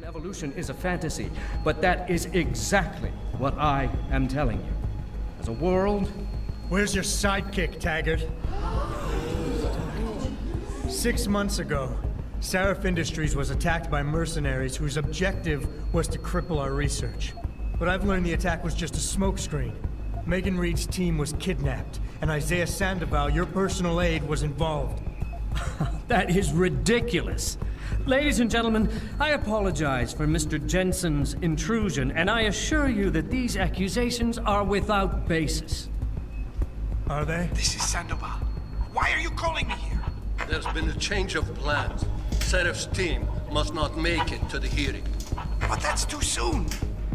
evolution is a fantasy, but that is exactly what I am telling you. As a world... Where's your sidekick, Taggart? 6 months ago, Seraph Industries was attacked by mercenaries whose objective was to cripple our research. But I've learned the attack was just a smokescreen. Megan Reed's team was kidnapped, and Isaias Sandoval, your personal aide, was involved. That is ridiculous. Ladies and gentlemen, I apologize for Mr. Jensen's intrusion, and I assure you that these accusations are without basis. Are they? This is Sandoval. Why are you calling me here? There's been a change of plans. Seraph's team must not make it to the hearing. But that's too soon.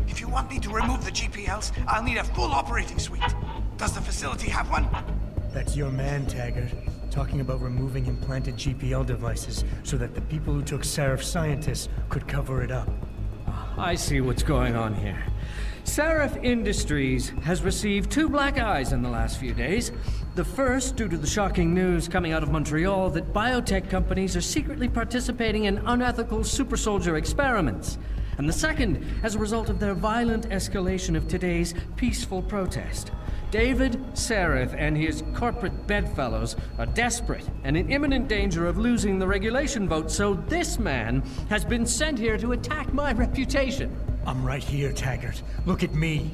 If you want me to remove the GPLs, I'll need a full operating suite. Does the facility have one? That's your man, Taggart. Talking about removing implanted GPL devices so that the people who took Seraph scientists could cover it up. I see what's going on here. Seraph Industries has received 2 black eyes in the last few days. The first, due to the shocking news coming out of Montreal that biotech companies are secretly participating in unethical super soldier experiments. And the second, as a result of their violent escalation of today's peaceful protest. David Seraph and his corporate bedfellows are desperate and in imminent danger of losing the regulation vote, so this man has been sent here to attack my reputation. I'm right here, Taggart. Look at me.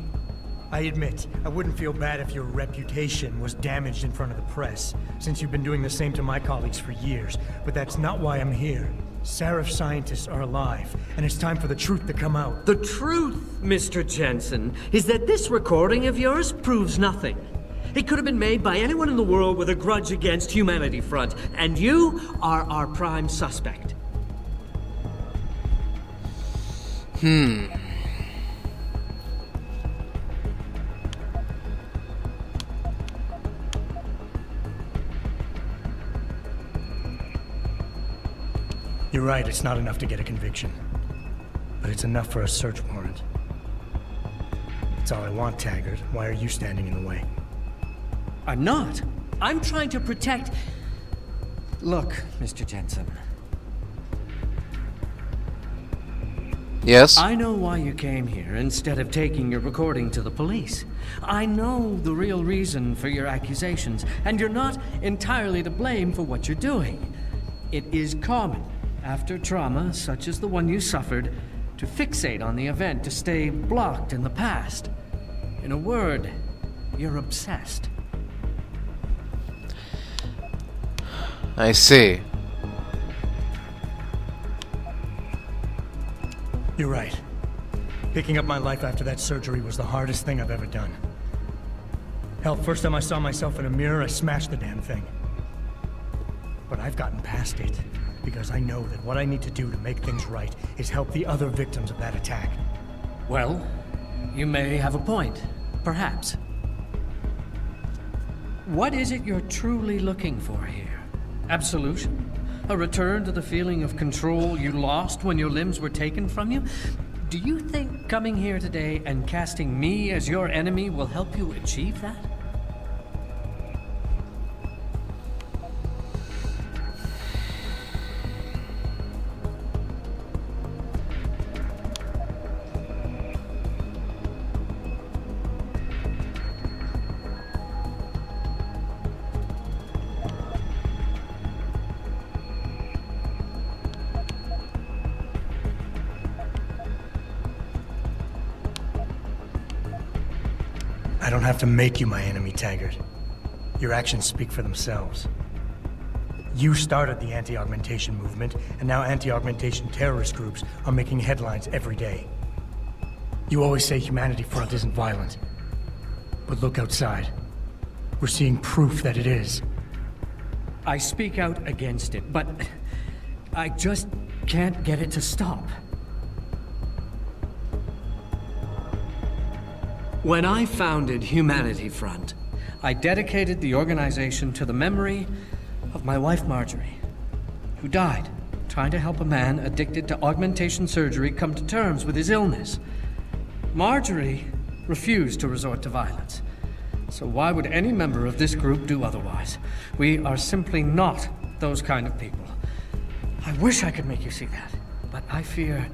I admit, I wouldn't feel bad if your reputation was damaged in front of the press, since you've been doing the same to my colleagues for years, but that's not why I'm here. Seraph scientists are alive, and it's time for the truth to come out. The truth, Mr. Jensen, is that this recording of yours proves nothing. It could have been made by anyone in the world with a grudge against Humanity Front, and you are our prime suspect. You're right, it's not enough to get a conviction. But it's enough for a search warrant. That's all I want, Taggart. Why are you standing in the way? I'm not. I'm trying to protect... Look, Mr. Jensen. Yes? I know why you came here instead of taking your recording to the police. I know the real reason for your accusations, and you're not entirely to blame for what you're doing. It is common, after trauma such as the one you suffered, to fixate on the event, to stay blocked in the past. In a word, you're obsessed. I see. You're right. Picking up my life after that surgery was the hardest thing I've ever done. Hell, first time I saw myself in a mirror, I smashed the damn thing. But I've gotten past it, because I know that what I need to do to make things right is help the other victims of that attack. Well, you may have a point, perhaps. What is it you're truly looking for here? Absolution? A return to the feeling of control you lost when your limbs were taken from you? Do you think coming here today and casting me as your enemy will help you achieve that? I don't have to make you my enemy, Taggart. Your actions speak for themselves. You started the anti-augmentation movement, and now anti-augmentation terrorist groups are making headlines every day. You always say Humanity Front isn't violent. But look outside. We're seeing proof that it is. I speak out against it, but I just can't get it to stop. When I founded Humanity Front, I dedicated the organization to the memory of my wife Marjorie, who died trying to help a man addicted to augmentation surgery come to terms with his illness. Marjorie refused to resort to violence. So why would any member of this group do otherwise? We are simply not those kind of people. I wish I could make you see that, but I fear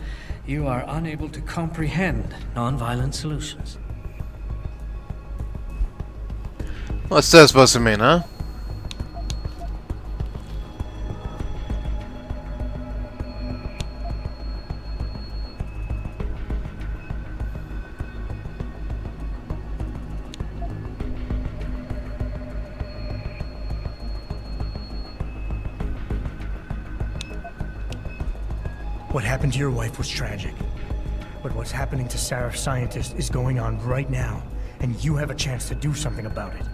you are unable to comprehend non-violent solutions. What's that supposed to mean, huh? What happened to your wife was tragic. But what's happening to Sarif scientists is going on right now, and you have a chance to do something about it.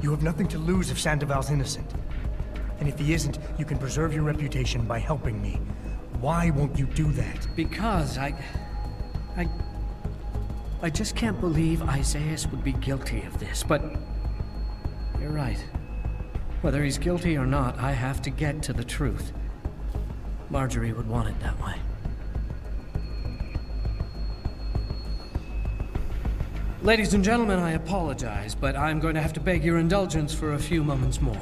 You have nothing to lose if Sandoval's innocent. And if he isn't, you can preserve your reputation by helping me. Why won't you do that? Because I just can't believe Isaias would be guilty of this, but you're right. Whether he's guilty or not, I have to get to the truth. Marjorie would want it that way. Ladies and gentlemen, I apologize, but I'm going to have to beg your indulgence for a few moments more.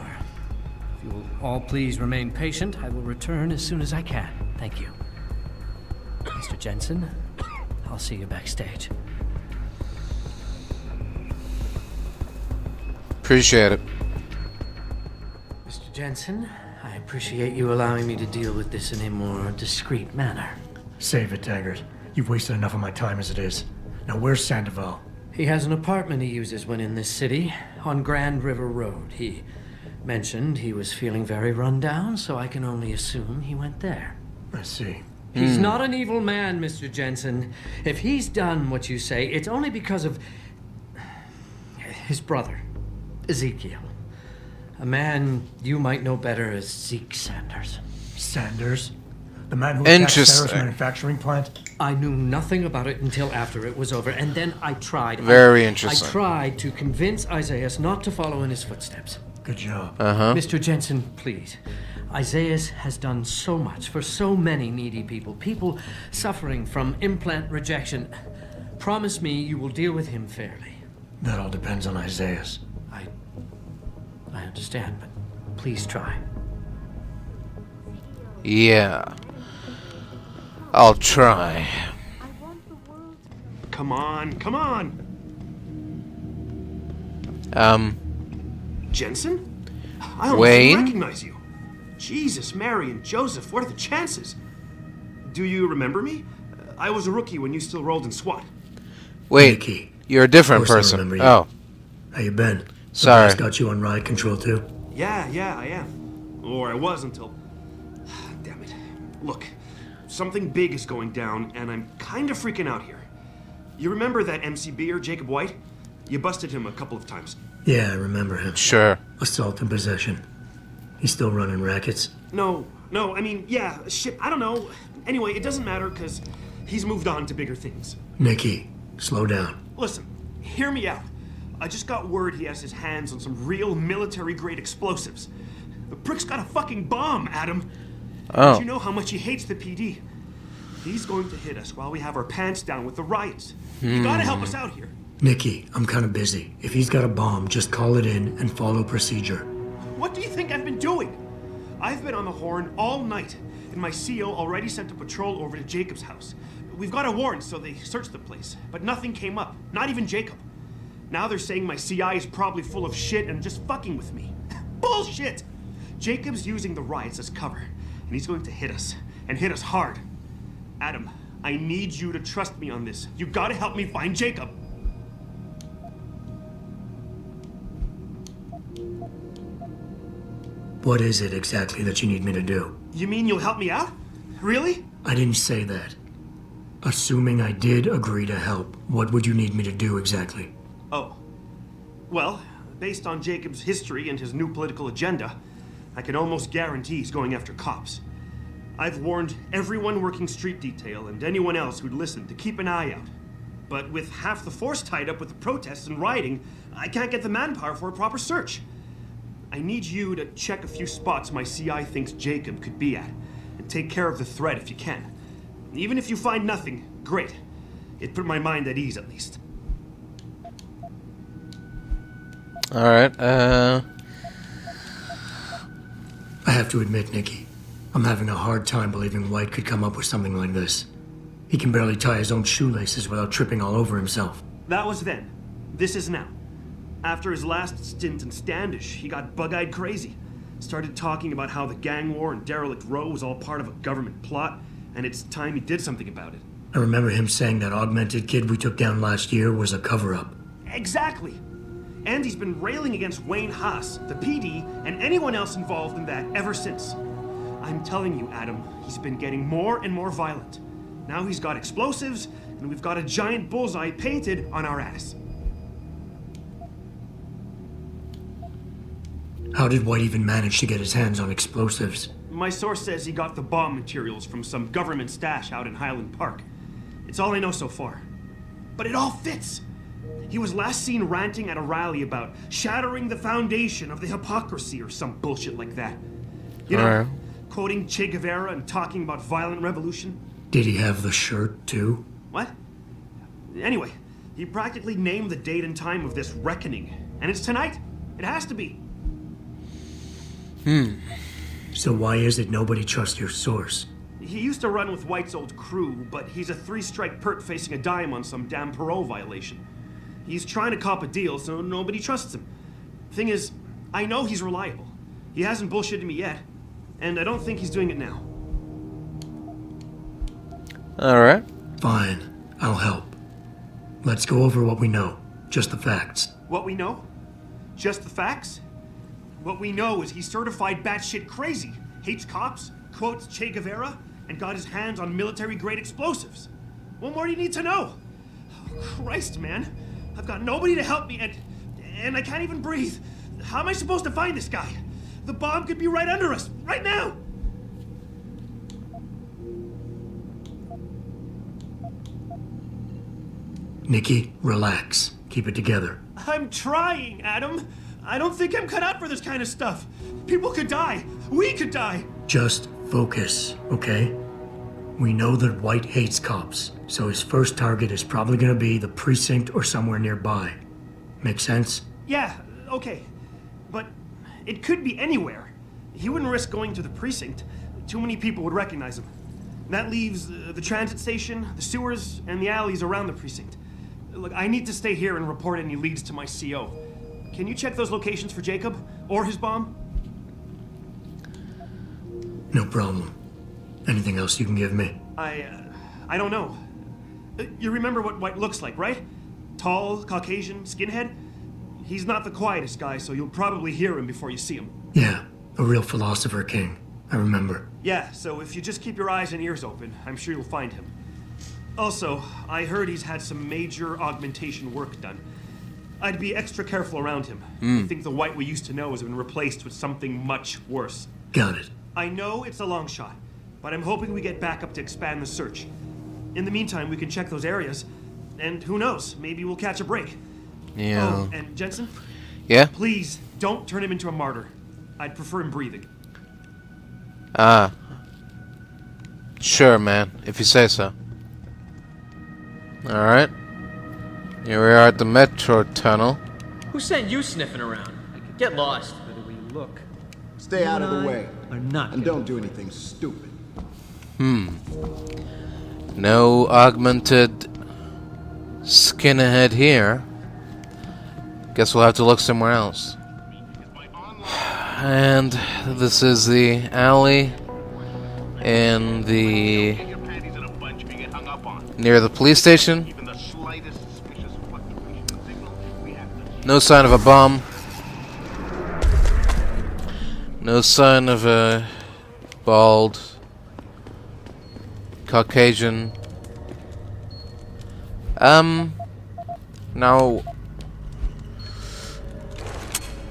If you will all please remain patient, I will return as soon as I can. Thank you. Mr. Jensen, I'll see you backstage. Appreciate it. Mr. Jensen, I appreciate you allowing me to deal with this in a more discreet manner. Save it, Taggart. You've wasted enough of my time as it is. Now where's Sandoval? He has an apartment he uses when in this city, on Grand River Road. He mentioned he was feeling very run down, so I can only assume he went there. I see. He's not an evil man, Mr. Jensen. If he's done what you say, it's only because of his brother, Ezekiel. A man you might know better as Zeke Sanders. Sanders? The man who attacked Sarah's Interesting. manufacturing plant? I knew nothing about it until after it was over, and then I tried. Very interesting. I tried to convince Isaias not to follow in his footsteps. Good job. Mr. Jensen, please. Isaias has done so much for so many needy people. People suffering from implant rejection. Promise me you will deal with him fairly. That all depends on Isaias. I understand, but please try. Yeah. I'll try. Come on, come on! Jensen? I almost Wayne? didn't recognize you. Jesus, Mary, and Joseph, what are the chances? Do you remember me? I was a rookie when you still rolled in SWAT. Wait, Nikki. you're a different Of course I person. remember you. Oh, How you been? Sorry. The boss got you on ride control too? Yeah, I am. Or I was until... Damn it. Look, something big is going down, and I'm kind of freaking out here. You remember that MCBer, Jacob White? You busted him a couple of times. Yeah, I remember him. sure. Assault and possession. He's still running rackets. No, I mean, yeah, shit, I don't know. Anyway, it doesn't matter, because he's moved on to bigger things. Nikki, slow down. Listen, hear me out. I just got word he has his hands on some real military-grade explosives. The prick's got a fucking bomb, Adam. Oh. Do you know how much he hates the PD? He's going to hit us while we have our pants down with the riots. You gotta help us out here. Nikki, I'm kind of busy. If he's got a bomb, just call it in and follow procedure. What do you think I've been doing? I've been on the horn all night, and my CO already sent a patrol over to Jacob's house. We've got a warrant, so they searched the place, but nothing came up, not even Jacob. Now they're saying my CI is probably full of shit and just fucking with me. Bullshit! Jacob's using the riots as cover, and he's going to hit us, and hit us hard. Adam, I need you to trust me on this. You gotta help me find Jacob. What is it exactly that you need me to do? You mean you'll help me out? Really? I didn't say that. Assuming I did agree to help, what would you need me to do exactly? Oh. Well, based on Jacob's history and his new political agenda, I can almost guarantee he's going after cops. I've warned everyone working street detail and anyone else who'd listen to keep an eye out. But with half the force tied up with the protests and rioting, I can't get the manpower for a proper search. I need you to check a few spots my CI thinks Jacob could be at, and take care of the threat if you can. Even if you find nothing, great. It put my mind at ease, at least. Alright, I have to admit, Nikki, I'm having a hard time believing White could come up with something like this. He can barely tie his own shoelaces without tripping all over himself. That was then. This is now. After his last stint in Standish, he got bug-eyed crazy. Started talking about how the gang war in Derelict Row was all part of a government plot, and it's time he did something about it. I remember him saying that augmented kid we took down last year was a cover-up. Exactly. And he's been railing against Wayne Haas, the PD, and anyone else involved in that ever since. I'm telling you, Adam, he's been getting more and more violent. Now he's got explosives, and we've got a giant bullseye painted on our ass. How did White even manage to get his hands on explosives? My source says he got the bomb materials from some government stash out in Highland Park. It's all I know so far. But it all fits. He was last seen ranting at a rally about shattering the foundation of the hypocrisy or some bullshit like that. You know, quoting Che Guevara and talking about violent revolution. Did he have the shirt, too? What? Anyway, he practically named the date and time of this reckoning. And it's tonight. It has to be. So why is it nobody trusts your source? He used to run with White's old crew, but he's a 3-strike pert facing a dime on some damn parole violation. He's trying to cop a deal, so nobody trusts him. Thing is, I know he's reliable. He hasn't bullshitted me yet, and I don't think he's doing it now. Alright. Fine, I'll help. Let's go over what we know. Just the facts. What we know? Just the facts? What we know is he's certified batshit crazy, hates cops, quotes Che Guevara, and got his hands on military-grade explosives. What more do you need to know? Oh, Christ, man. I've got nobody to help me, and I can't even breathe. How am I supposed to find this guy? The bomb could be right under us, right now! Nikki, relax. Keep it together. I'm trying, Adam. I don't think I'm cut out for this kind of stuff. People could die. We could die. Just focus, okay? We know that White hates cops, so his first target is probably gonna be the precinct or somewhere nearby. Make sense? Yeah, okay. But it could be anywhere. He wouldn't risk going to the precinct. Too many people would recognize him. That leaves the transit station, the sewers, and the alleys around the precinct. Look, I need to stay here and report any leads to my CO. Can you check those locations for Jacob? Or his bomb? No problem. Anything else you can give me? I don't know. You remember what White looks like, right? Tall, Caucasian, skinhead? He's not the quietest guy, so you'll probably hear him before you see him. Yeah, a real philosopher king. I remember. Yeah, so if you just keep your eyes and ears open, I'm sure you'll find him. Also, I heard he's had some major augmentation work done. I'd be extra careful around him. I think the White we used to know has been replaced with something much worse. Got it. I know it's a long shot, but I'm hoping we get backup to expand the search. In the meantime, we can check those areas, and who knows, maybe we'll catch a break. Yeah. Oh, and Jensen? Yeah? Please, don't turn him into a martyr. I'd prefer him breathing. Sure, man. If you say so. Alright. Here we are at the metro tunnel. Who sent you sniffing around? Get lost. Whether we look Stay out of the way. or not. And don't do anything stupid. No augmented skinhead here. Guess we'll have to look somewhere else. And this is the alley in the near the police station. No sign of a bomb. No sign of a bald Caucasian. Now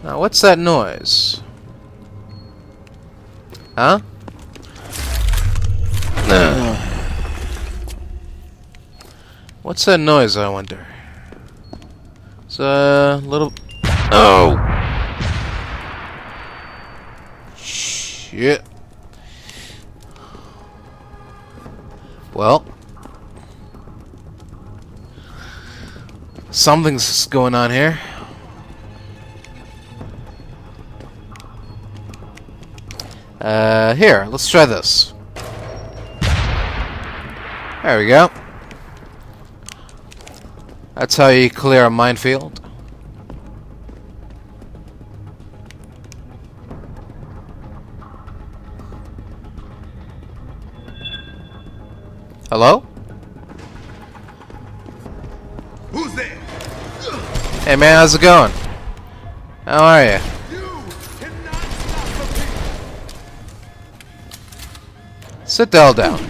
what's that noise? Huh? What's that noise, I wonder? It's a little... Oh! Shit. Well. Something's going on here. Here, let's try this. There we go. That's how you clear a minefield. Hello? Who's there? Hey man, how's it going? How are you? You cannot stop the people. Sit the hell down.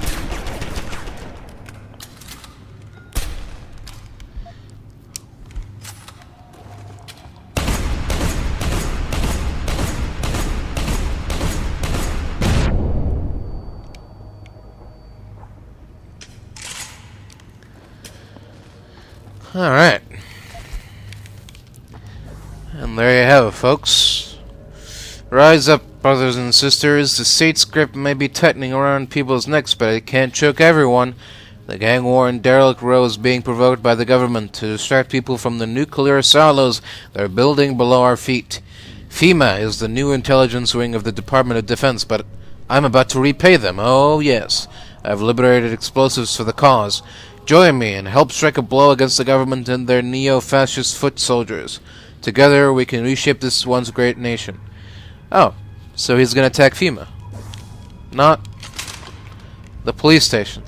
Alright. And there you have it, folks. Rise up, brothers and sisters. The state's grip may be tightening around people's necks, but it can't choke everyone. The gang war in derelict row is being provoked by the government to distract people from the nuclear silos they're building below our feet. FEMA is the new intelligence wing of the Department of Defense, but I'm about to repay them. Oh, yes. I've liberated explosives for the cause. Join me and help strike a blow against the government and their neo-fascist foot soldiers. Together we can reshape this once great nation. Oh, so he's gonna attack FEMA. Not the police station.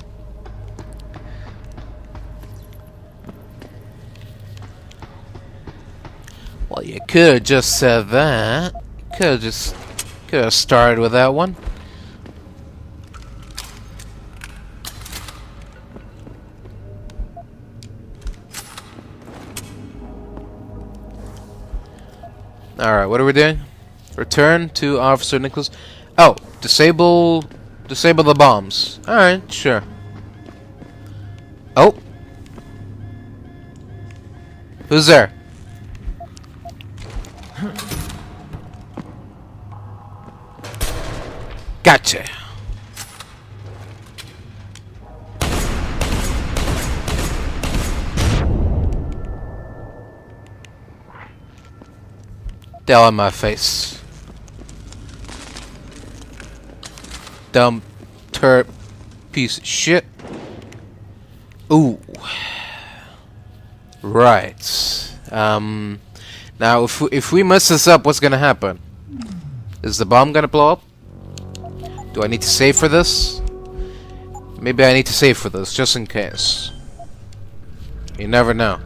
Well, you could have just said that. Could have started with that one. Alright, what are we doing? Return to Officer Nicholas. Oh, disable the bombs. Alright, sure. Oh. Who's there? Gotcha. Down on my face. Dumb turp piece of shit. Ooh. Right. Now if we mess this up, what's gonna happen? Is the bomb gonna blow up? Do I need to save for this? Maybe I need to save for this, just in case. You never know.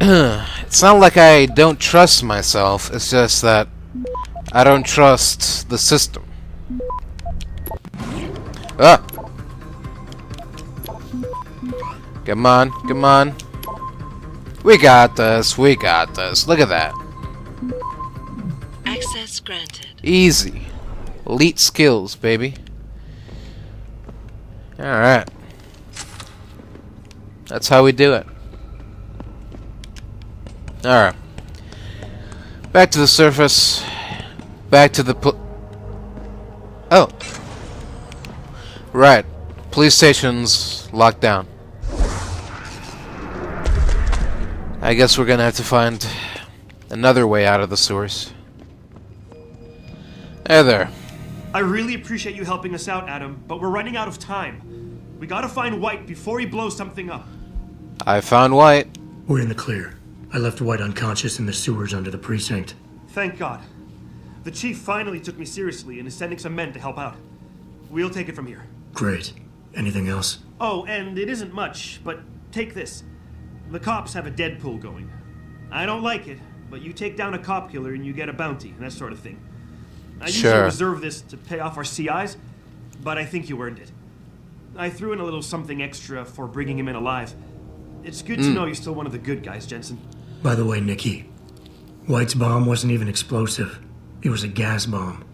It's not like I don't trust myself, it's just that I don't trust the system. Ah! Come on, come on. We got this, we got this. Look at that. Access granted. Easy. Elite skills, baby. Alright. That's how we do it. Alright. Back to the surface. Back to the oh. Right. Police station's locked down. I guess we're gonna have to find another way out of the sewers. Hey there. I really appreciate you helping us out, Adam, but we're running out of time. We gotta find White before he blows something up. I found White. We're in the clear. I left White unconscious in the sewers under the precinct. Thank God. The chief finally took me seriously and is sending some men to help out. We'll take it from here. Great. Anything else? Oh, and it isn't much, but take this. The cops have a Deadpool going. I don't like it, but you take down a cop killer and you get a bounty, and that sort of thing. I usually reserve this to pay off our CIs, but I think you earned it. I threw in a little something extra for bringing him in alive. It's good to know you're still one of the good guys, Jensen. By the way, Nikki, White's bomb wasn't even explosive. It was a gas bomb.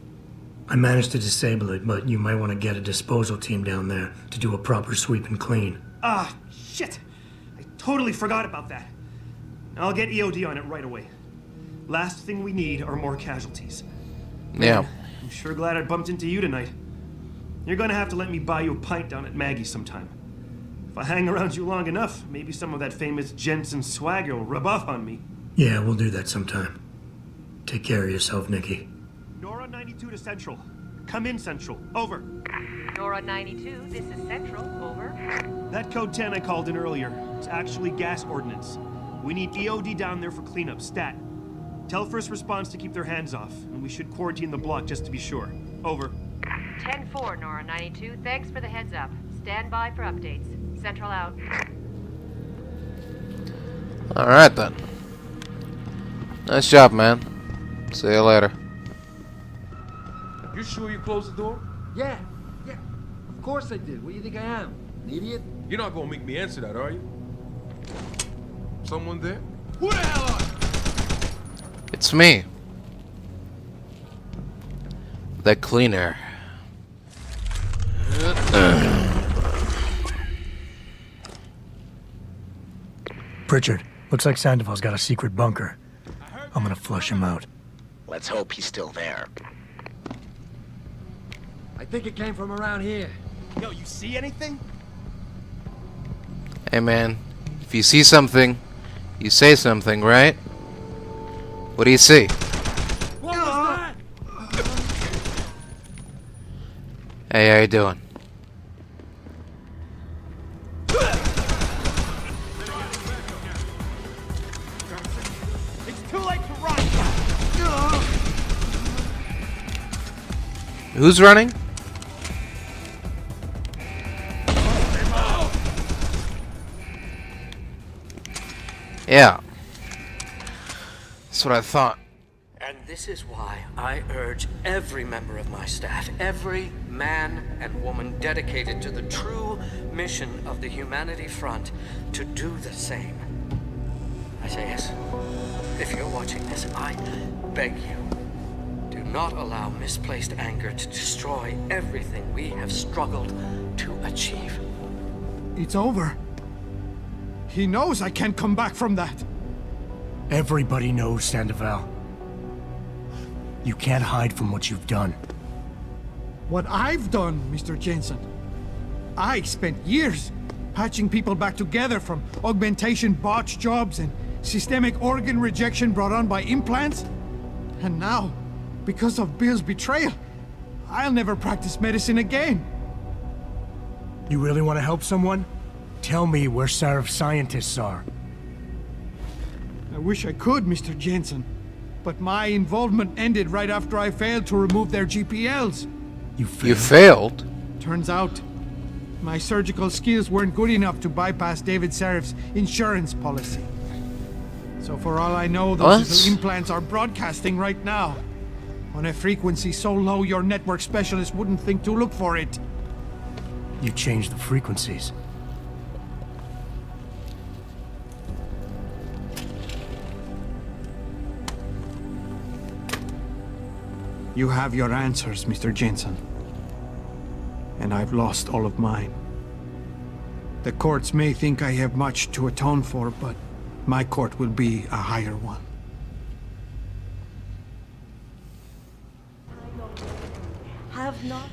I managed to disable it, but you might want to get a disposal team down there to do a proper sweep and clean. Ah, shit! I totally forgot about that. I'll get EOD on it right away. Last thing we need are more casualties. Yeah. Man, I'm sure glad I bumped into you tonight. You're gonna have to let me buy you a pint down at Maggie's sometime. If I hang around you long enough, maybe some of that famous Jensen swagger will rub off on me. Yeah, we'll do that sometime. Take care of yourself, Nikki. Nora? Nora 92 to Central. Come in, Central. Over. Nora 92, this is Central. Over. That code 10 I called in earlier. It's actually gas ordnance. We need EOD down there for cleanup. Stat. Tell first response to keep their hands off, and we should quarantine the block just to be sure. Over. 10-4, Nora 92. Thanks for the heads up. Stand by for updates. Central out. Alright then. Nice job, man. See you later. You sure you closed the door? Yeah. Of course I did. What do you think I am? An idiot? You're not gonna make me answer that, are you? Someone there? Who the hell are you? It's me. The cleaner. Pritchard, looks like Sandoval's got a secret bunker. I'm gonna flush him out. Let's hope he's still there. I think it came from around here. Yo, you see anything? Hey man, if you see something, you say something, right? What do you see? What was that? Hey, how you doing? It's too late to run! Who's running? Yeah. That's what I thought. And this is why I urge every member of my staff, every man and woman dedicated to the true mission of the Humanity Front, to do the same. Isaias, if you're watching this, I beg you, do not allow misplaced anger to destroy everything we have struggled to achieve. It's over. He knows I can't come back from that. Everybody knows, Sandoval. You can't hide from what you've done. What I've done, Mr. Jensen. I spent years patching people back together from augmentation botch jobs and systemic organ rejection brought on by implants. And now, because of Bill's betrayal, I'll never practice medicine again. You really want to help someone? Tell me where Sarif's scientists are. I wish I could, Mr. Jensen. But my involvement ended right after I failed to remove their GPLs. You failed? You failed? Turns out, my surgical skills weren't good enough to bypass David Sarif's insurance policy. So for all I know, those little implants are broadcasting right now. On a frequency so low your network specialist wouldn't think to look for it. You changed the frequencies. You have your answers, Mr. Jensen. And I've lost all of mine. The courts may think I have much to atone for, but my court will be a higher one. Have not.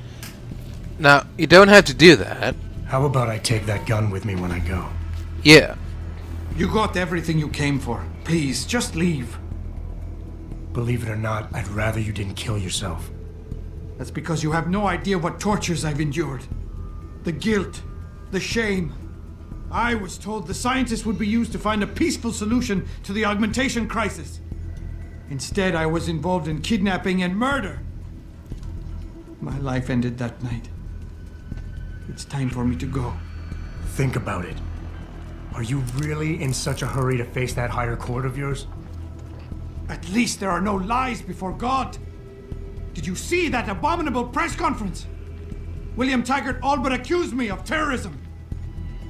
Now, you don't have to do that. How about I take that gun with me when I go? Yeah. You got everything you came for. Please, just leave. Believe it or not, I'd rather you didn't kill yourself. That's because you have no idea what tortures I've endured. The guilt, the shame. I was told the scientists would be used to find a peaceful solution to the augmentation crisis. Instead, I was involved in kidnapping and murder. My life ended that night. It's time for me to go. Think about it. Are you really in such a hurry to face that higher court of yours? At least there are no lies before God. Did you see that abominable press conference? William Taggart all but accused me of terrorism.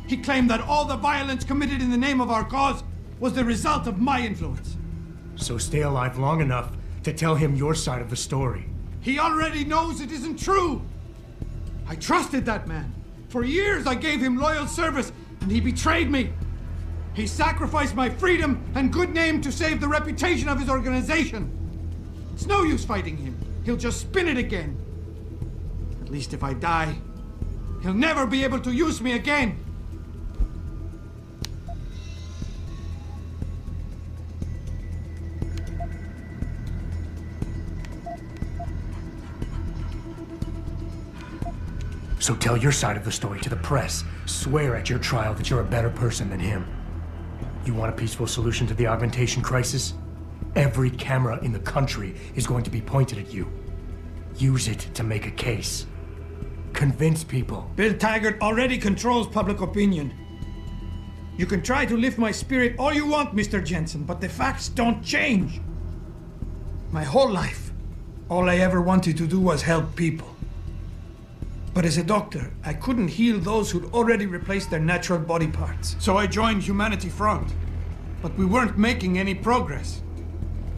He claimed that all the violence committed in the name of our cause was the result of my influence. So stay alive long enough to tell him your side of the story. He already knows it isn't true. I trusted that man. For years I gave him loyal service, and he betrayed me. He sacrificed my freedom and good name to save the reputation of his organization. It's no use fighting him. He'll just spin it again. At least if I die, he'll never be able to use me again. So tell your side of the story to the press. Swear at your trial that you're a better person than him. You want a peaceful solution to the augmentation crisis? Every camera in the country is going to be pointed at you. Use it to make a case. Convince people. Bill Taggart already controls public opinion. You can try to lift my spirit all you want, Mr. Jensen, but the facts don't change. My whole life, all I ever wanted to do was help people. But as a doctor, I couldn't heal those who'd already replaced their natural body parts. So I joined Humanity Front. But we weren't making any progress.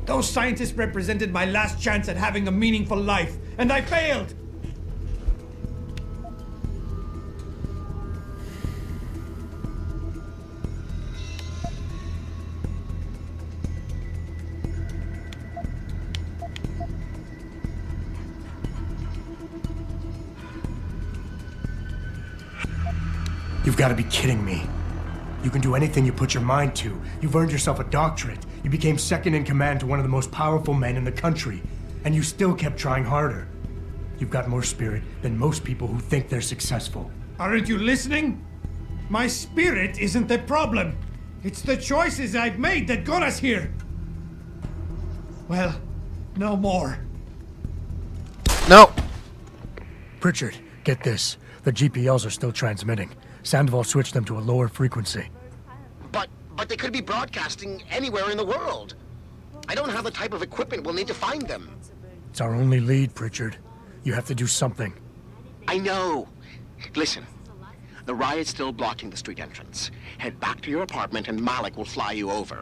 Those scientists represented my last chance at having a meaningful life, and I failed! You've got to be kidding me. You can do anything you put your mind to. You've earned yourself a doctorate. You became second in command to one of the most powerful men in the country. And you still kept trying harder. You've got more spirit than most people who think they're successful. Aren't you listening? My spirit isn't the problem. It's the choices I've made that got us here. Well, no more. No! Pritchard, get this. The GPLs are still transmitting. Sandoval switched them to a lower frequency. But they could be broadcasting anywhere in the world. I don't have the type of equipment we'll need to find them. It's our only lead, Pritchard. You have to do something. I know. Listen, the riot's still blocking the street entrance. Head back to your apartment and Malik will fly you over.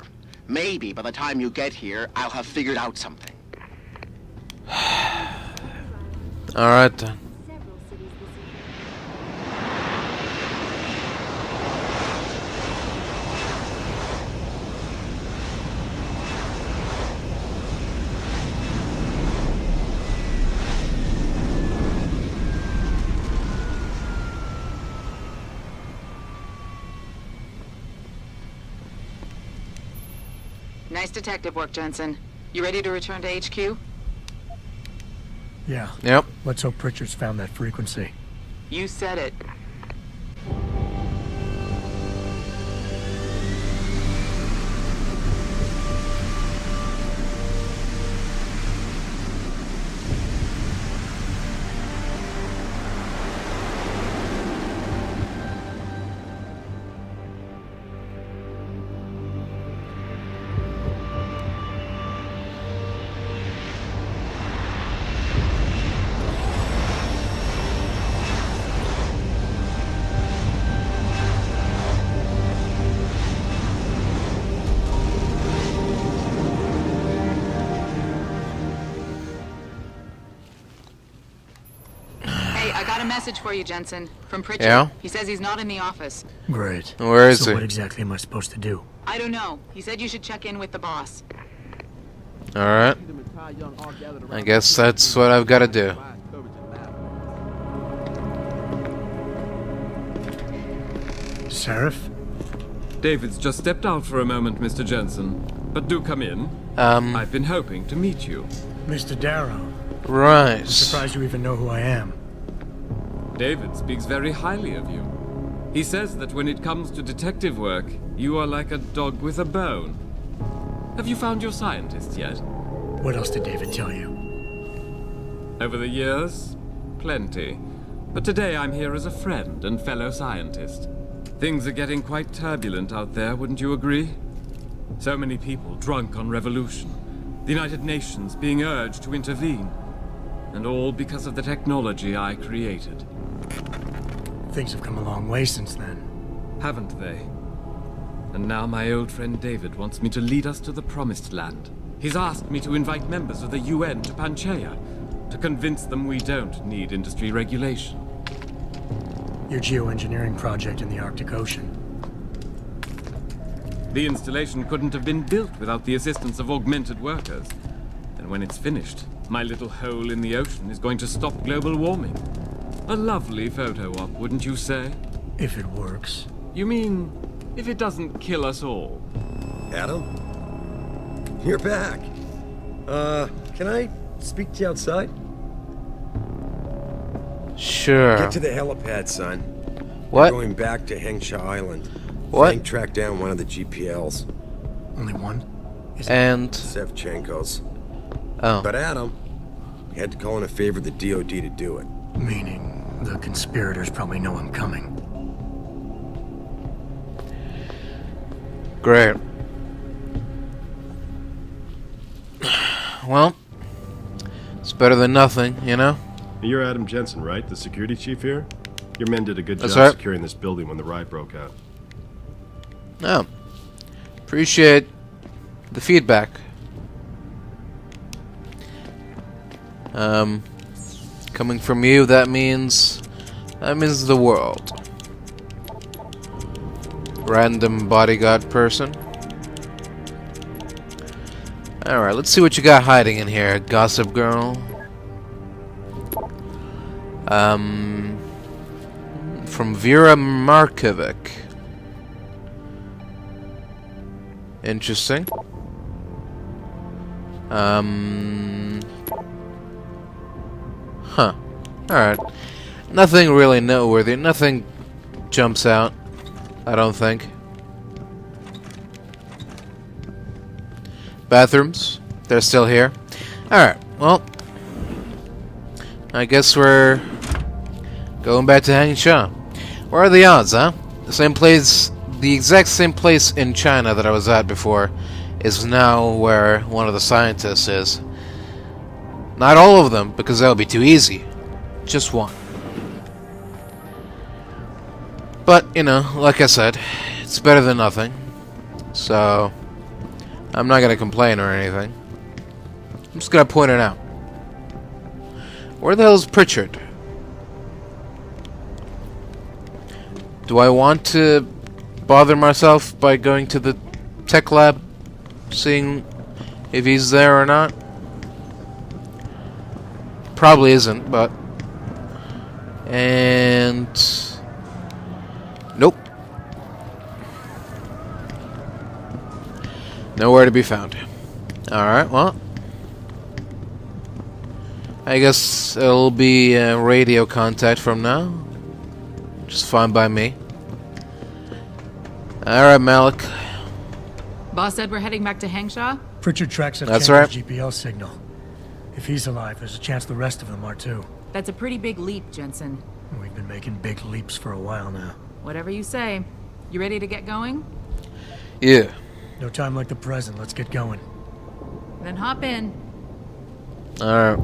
Maybe by the time you get here, I'll have figured out something. Alright then. Nice detective work, Jensen. You ready to return to HQ? Yeah. Yep. Let's hope Pritchard's found that frequency. You said it. Message for you, Jensen. From Pritchard. Yeah? He says he's not in the office. Great. Where is so he? What exactly am I supposed to do? I don't know. He said you should check in with the boss. Alright. I guess that's what I've got to do. Seraph? David's just stepped out for a moment, Mr. Jensen. But do come in. I've been hoping to meet you. Mr. Darrow. Right. I'm surprised you even know who I am. David speaks very highly of you. He says that when it comes to detective work, you are like a dog with a bone. Have you found your scientist yet? What else did David tell you? Over the years, plenty. But today I'm here as a friend and fellow scientist. Things are getting quite turbulent out there, wouldn't you agree? So many people drunk on revolution. The United Nations being urged to intervene. And all because of the technology I created. Things have come a long way since then. Haven't they? And now my old friend David wants me to lead us to the Promised Land. He's asked me to invite members of the UN to Panchaea, to convince them we don't need industry regulation. Your geoengineering project in the Arctic Ocean. The installation couldn't have been built without the assistance of augmented workers. And when it's finished, my little hole in the ocean is going to stop global warming. A lovely photo op, wouldn't you say? If it works. You mean, if it doesn't kill us all? Adam? You're back. Can I speak to you outside? Sure. Get to the helipad, son. What? We're going back to Hengsha Island. What? Frank tracked down one of the GPLs. Only one? And Sevchenko's. oh. But Adam, he had to call in a favor of the DOD to do it. Meaning, the conspirators probably know I'm coming. Great. Well, it's better than nothing, you know? You're Adam Jensen, right? The security chief here? Your men did a good That's job right. securing this building when the riot broke out. Oh. Appreciate the feedback. Coming from you, that means the world. Random bodyguard person. Alright, let's see what you got hiding in here, gossip girl. From Vera Markovic. Interesting. Huh. Alright. Nothing really noteworthy. Nothing jumps out, I don't think. Bathrooms. They're still here. Alright, well. I guess we're going back to Hengsha. Where are the odds, huh? The same place, the exact same place in China that I was at before is now where one of the scientists is. Not all of them, because that would be too easy. Just one. But, you know, like I said, it's better than nothing. So, I'm not gonna complain or anything. I'm just gonna point it out. Where the hell is Pritchard? Do I want to bother myself by going to the tech lab, seeing if he's there or not? Probably isn't, but... And... Nope. Nowhere to be found. Alright, well... I guess it'll be radio contact from now. Just fine by me. Alright, Malik. Boss said we're heading back to Hengsha? Pritchard tracks a That's right. GPL signal. If he's alive, there's a chance the rest of them are too. That's a pretty big leap, Jensen. We've been making big leaps for a while now. Whatever you say. You ready to get going? Yeah. No time like the present. Let's get going. Then hop in. Alright.